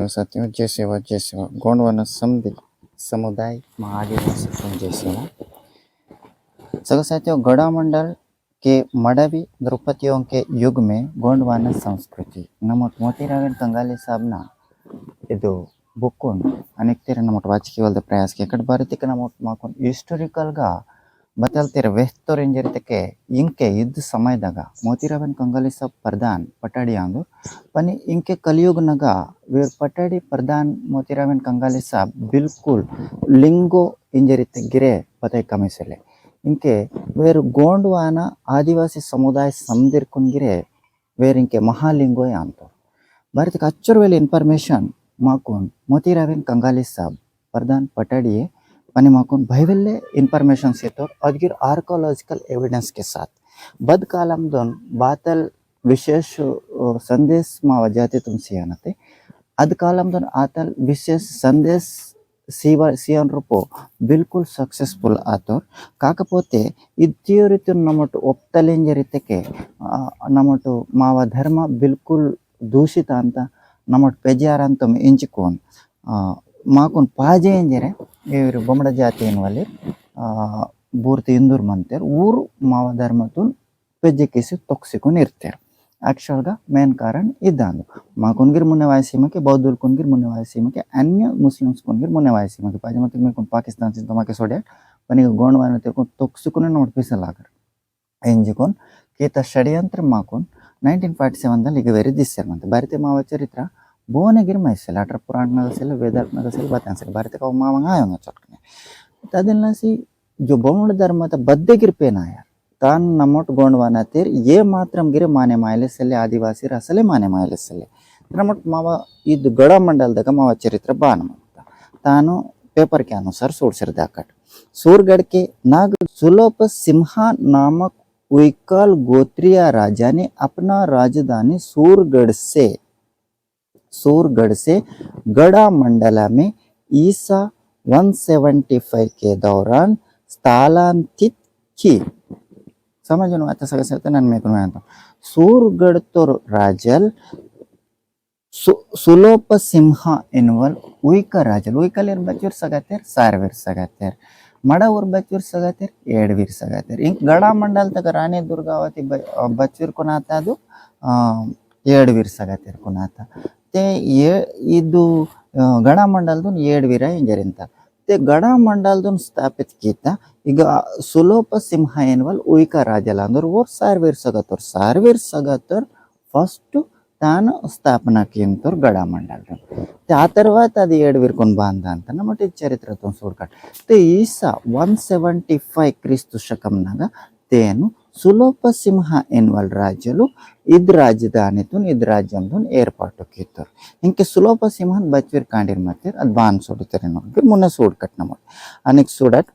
साथियों जय सेवा गोंडवाना समुदाय में आदिवासी जय सेवा। सगा साथियों गढ़ा मंडल के मडवी द्रौपदियों के युग में गोंडवाना संस्कृति नमट मोतीराव कंगाली साहब ना ಇದು ಬುಕ್ಕೊಂಡು ಅನೇಕ ತೀರ ನಮ್ಮಟ್ಟು ವಾಚಿಕೆ ವಲ್ದ ಪ್ರಯಾಸಕ್ಕೆ ಎಕಡೆ ಬರೀತಿಕ್ಕೆ ನಮ್ಮಟ್ಟು ಮಾಕೊಂಡು ಹಿಸ್ಟೋರಿಕಲ್గా ಬತ್ತಲ್ತಿರ ವೆಸ್ತೋರ್ ಎಂಜಿರ್ತಕ್ಕೆ ಇಂಕೆ ಯುದ್ಧ ಸಮಯದಾಗ ಮೋತಿರಾವನ್ ಕಂಗಾಲಿ ಸಾಬ್ ಪ್ರಧಾನ್ ಪಟಾಡಿ ಅಂದು ಪನಿ ಇಂಕೆ ಕಲಿಯುಗನಾಗ वीर पटाडी प्रधान मोतीरावन कंगाली साहब बिल्कुल लिंगो इंजरित गिरे पता कमिसले इंके वेर गोंडवाना आदिवासी समुदाय समदिरकुन गिरे वेर इंके महालिंगो अंतो भारत का अच्छर वेल इन्फॉर्मेशन माकुन मोतीरावन कंगाली साहब प्रधान पटाडी पनी माकुन भयवेले इन्फॉर्मेशन से तो अदगिर आर्कोलॉजिकल एविडेंस के साथ बद कालम दोन बातल विशेष संदेश मा वजाते तुम सियानते अद कालम दोन आतल विशेष संदेश सियान रूपो बिल्कुल सक्सेसफुल आतोर काकपोते इद्योरित नमटु ಒಪ್ತಲೆಂಜರಿತಕ್ಕೆ ನಮಟು ಮಾವ ಧರ್ಮ ಬಿಲ್ಕುಲ್ ದೂಷಿತ ಅಂತ ನಮಟು ಪೆಜಾರ ಅಂತ ಎಂಚಿಕೋನ್ ಮಾಕೋನ್ ಪಾಜೆ ಎಂಜರೆ ಇವರು ಬೊಮ್ಮಡ ಜಾತಿ ಎನ್ನುವಲ್ಲಿ ಬೂರ್ತಿ ಇಂದೂರ್ ಮಂತೇರ್ ಊರು ಮಾವ ಧರ್ಮತುನ್ ಪೆಜ್ಜೆಕಿಸಿ ತೊಕ್ಸಿಕೊಂಡು ಇರ್ತಾರೆ ಆಕ್ಚುअल मेन कारण इदांदु मा कुनगिर मुन्ने वायसीमा के बौद्ध कुनगिर मुन्ने वायसीमा के अन्य मुस्लिम्स कुनगिर मुन्ने वायसीमा के पाजे मत में कुन पाकिस्तान से तमाके सोडे पनी गोंडवाना ते कुन तोक्सुकुने नोट पिसलागर ಎಂಜಿकोन कीता षड्यंत्र माकुन 1947 ದಲ್ಲಿ ಈಗ ವೆರಿ ದಿಸ್ಸರ್ ಮಂತ ಭಾರತೀಯ ಮಾವ ಚರಿತ್ರ ಭುವನಗಿರಿ ಮೈಸೆಲ ಅಟ್ರ पुराण नगसेल वेदांत नगसेल बतांसेल भारतीय का मावंग आयोंग चटकने तदिनसी जो बौद्ध धर्म त बद्दगिर पेना यार तान नमोट गोंडवाना तेर ये मात्रम गिरे माने मायलेसले आदिवासी रसले माने मायलेसले नमोट मावा इद गढ़ मंडल दग मावा चरित्र बान मंता तानु पेपर के अनुसार सोडसर दाकट सूरगढ़ के नाग सुलोप सिंहा नामक उइकल गोत्रीय राजा ने अपना राजधानी सूरगढ़ से गढ़ा मंडला में ईसा 175 के दौरान स्थलांतरित की समझनो आता सगळं सगळं नन में कोण सूरगढ़ तो राजल सुलोप सिंहा एनवल उइका राजल उइकल बच्चूर सगातेर सारवीर सगातेर मडऊर बच्चूर सगातेर एडवीर सगातेर इंक गढ़ा मंडल तक रानी दुर्गावती बच्चूर कोणाता ಅದು एडवीर सगातेर कोणाता ते ಇದು गढ़ा मंडलदून एडवीर इंजरिंता ते गढ़ा मंडलदून स्थापित कीता ಈಗ ಸುಲೋಪ ಸಿಂಹ ಎನ್ನುವಲ್ ಉಯಿಕ ರಾಜಲ ಅಂದ್ರೆ ಓರ್ ಸಾರ್ವೀರ್ ಸಗತರ್ ಫಸ್ಟ್ ತಾನು ಸ್ಥಾಪನಾ ಕಿಂತೋರ್ ಗಡ ಮಂಡಲ್ ಆ తర్వాత అది ఏడువిర్కొని బాంద ಅಂತ ನಮ್ಮಟಿ ಚರಿತ್ರತೊಂ ಸೂಡ್ಕಟ್ ते ಈಸಾ 175 ಕ್ರಿಸ್ತು ಶಕಂನಾಗ ತೇನು ಸುಲೋಪ ಸಿಂಹ ಎನ್ನುವಲ್ ರಾಜಲು ಇದ್ ರಾಜಧಾನಿತುನ್ ಇದ್ ರಾಜ್ಯಂತುನ್ ಏರ್ಪಾಟು ಕಿತ್ತೋರ್ ಇಂಕೆ ಸುಲೋಪ ಸಿಂಹನ್ ಬಚ್ವಿರ್ ಕಾಂಡಿರ್ ಮತ್ತಿರ್ ಅದ್ ಬಾನ್ ಸೋಡುತ್ತಾರೆ ನೋಡಿ ಮುನ್ನ ಸೂಡ್ಕಟ್ ನಮ್ಮ ಅನೆಕ್ ಸೂಡಟ್